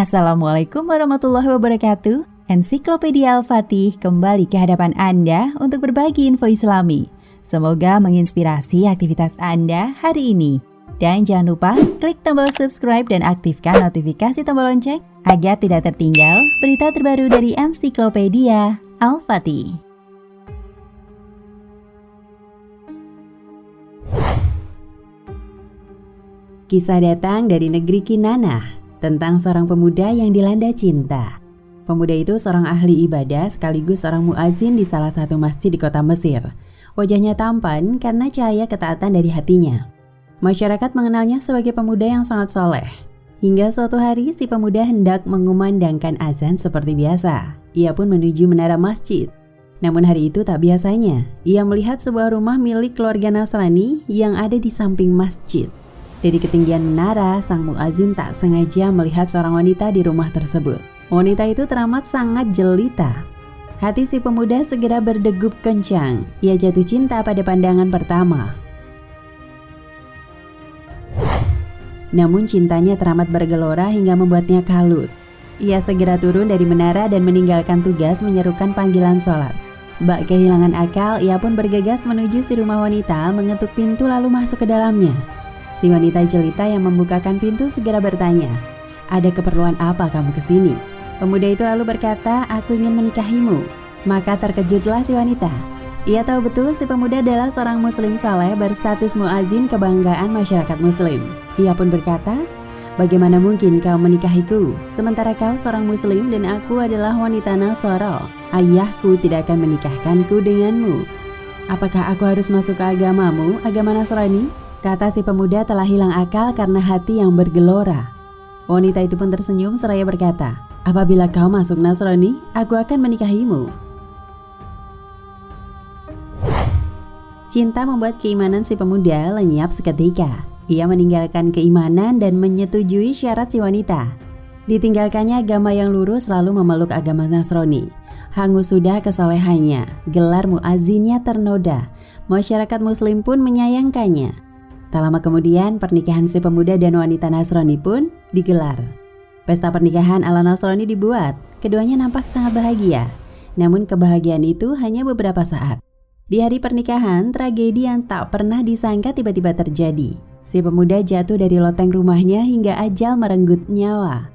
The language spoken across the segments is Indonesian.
Assalamualaikum warahmatullahi wabarakatuh. Ensiklopedia Al-Fatih kembali ke hadapan Anda untuk berbagi info Islami. Semoga menginspirasi aktivitas Anda hari ini. Dan jangan lupa klik tombol subscribe dan aktifkan notifikasi tombol lonceng agar tidak tertinggal berita terbaru dari Ensiklopedia Al-Fatih. Kisah datang dari negeri Kinanah tentang seorang pemuda yang dilanda cinta. Pemuda itu seorang ahli ibadah sekaligus seorang muazin di salah satu masjid di kota Mesir. Wajahnya tampan karena cahaya ketaatan dari hatinya. Masyarakat mengenalnya sebagai pemuda yang sangat soleh. Hingga suatu hari si pemuda hendak mengumandangkan azan seperti biasa. Ia pun menuju menara masjid. Namun hari itu tak biasanya. Ia melihat sebuah rumah milik keluarga Nasrani yang ada di samping masjid. Dari ketinggian menara, sang muazin tak sengaja melihat seorang wanita di rumah tersebut. Wanita itu teramat sangat jelita. Hati si pemuda segera berdegup kencang. Ia jatuh cinta pada pandangan pertama. Namun cintanya teramat bergelora hingga membuatnya kalut. Ia segera turun dari menara dan meninggalkan tugas menyerukan panggilan sholat. Bak kehilangan akal, ia pun bergegas menuju si rumah wanita, mengetuk pintu lalu masuk ke dalamnya. Si wanita jelita yang membukakan pintu segera bertanya, "Ada keperluan apa kamu kesini?" Pemuda itu lalu berkata, "Aku ingin menikahimu." Maka terkejutlah si wanita. Ia tahu betul si pemuda adalah seorang muslim saleh berstatus muazin kebanggaan masyarakat muslim. Ia pun berkata, "Bagaimana mungkin kau menikahiku, sementara kau seorang muslim dan aku adalah wanita Nasara? Ayahku tidak akan menikahkanku denganmu. Apakah aku harus masuk ke agamamu, agama Nasrani?" Kata si pemuda telah hilang akal karena hati yang bergelora. Wanita itu pun tersenyum seraya berkata, "Apabila kau masuk Nasrani, aku akan menikahimu." Cinta membuat keimanan si pemuda lenyap seketika. Ia meninggalkan keimanan dan menyetujui syarat si wanita. Ditinggalkannya agama yang lurus lalu memeluk agama Nasrani. Hangus sudah kesolehannya, gelar muazinnya ternoda. Masyarakat muslim pun menyayangkannya. Tak lama kemudian, pernikahan si pemuda dan wanita Nasrani pun digelar. Pesta pernikahan ala Nasrani dibuat. Keduanya nampak sangat bahagia. Namun kebahagiaan itu hanya beberapa saat. Di hari pernikahan, tragedi yang tak pernah disangka tiba-tiba terjadi. Si pemuda jatuh dari loteng rumahnya hingga ajal merenggut nyawa.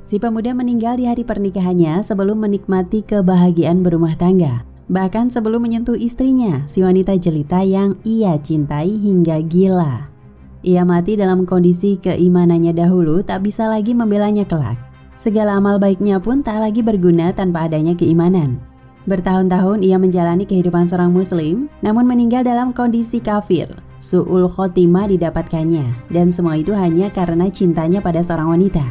Si pemuda meninggal di hari pernikahannya sebelum menikmati kebahagiaan berumah tangga. Bahkan sebelum menyentuh istrinya, si wanita jelita yang ia cintai hingga gila. Ia mati dalam kondisi keimanannya dahulu tak bisa lagi membelanya kelak. Segala amal baiknya pun tak lagi berguna tanpa adanya keimanan. Bertahun-tahun ia menjalani kehidupan seorang muslim, namun meninggal dalam kondisi kafir. Su'ul khotimah didapatkannya, dan semua itu hanya karena cintanya pada seorang wanita.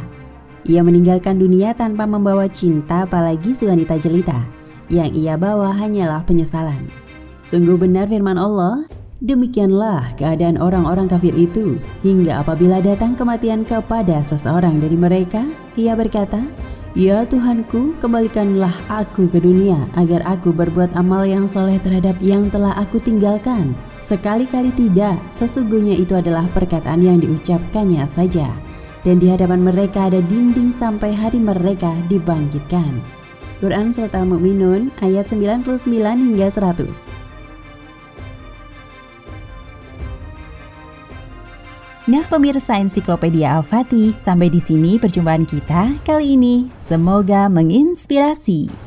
Ia meninggalkan dunia tanpa membawa cinta apalagi si wanita jelita. Yang ia bawa hanyalah penyesalan. Sungguh benar firman Allah, demikianlah keadaan orang-orang kafir itu, hingga apabila datang kematian kepada seseorang dari mereka, ia berkata, "Ya Tuhanku, kembalikanlah aku ke dunia, agar aku berbuat amal yang soleh terhadap yang telah aku tinggalkan. Sekali-kali tidak, sesungguhnya itu adalah perkataan yang diucapkannya saja. Dan di hadapan mereka ada dinding sampai hari mereka dibangkitkan." Quran Surat Al-Mu'minun ayat 99 hingga 100. Nah pemirsa Ensiklopedia Al-Fatih, sampai di sini perjumpaan kita kali ini. Semoga menginspirasi.